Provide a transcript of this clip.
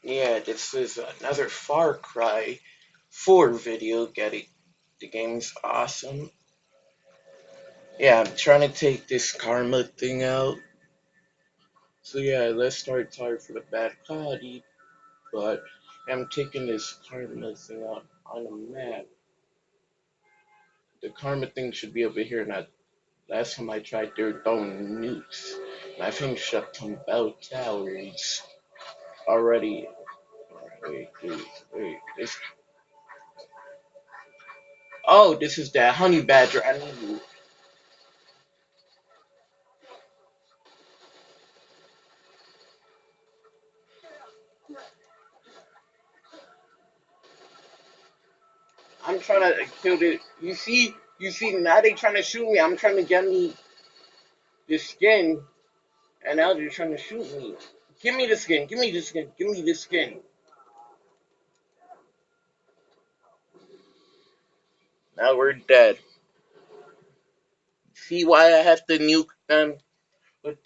Yeah, this is another Far Cry 4 video. Get it? The game's awesome. Yeah, I'm trying to take this karma thing out. So yeah, let's start. Sorry for the bad quality, but I'm taking this karma thing out on the map. The karma thing should be over here. Now, last time I tried, they were throwing nukes, and I finished up some bell towers already. Wait. This is that honey badger. I need. I'm trying to kill the. You see, now they trying to shoot me. I'm trying to get me the skin, and now they're trying to shoot me. Give me the skin. Give me the skin. Give me the skin. Now we're dead. See why I have to nuke them with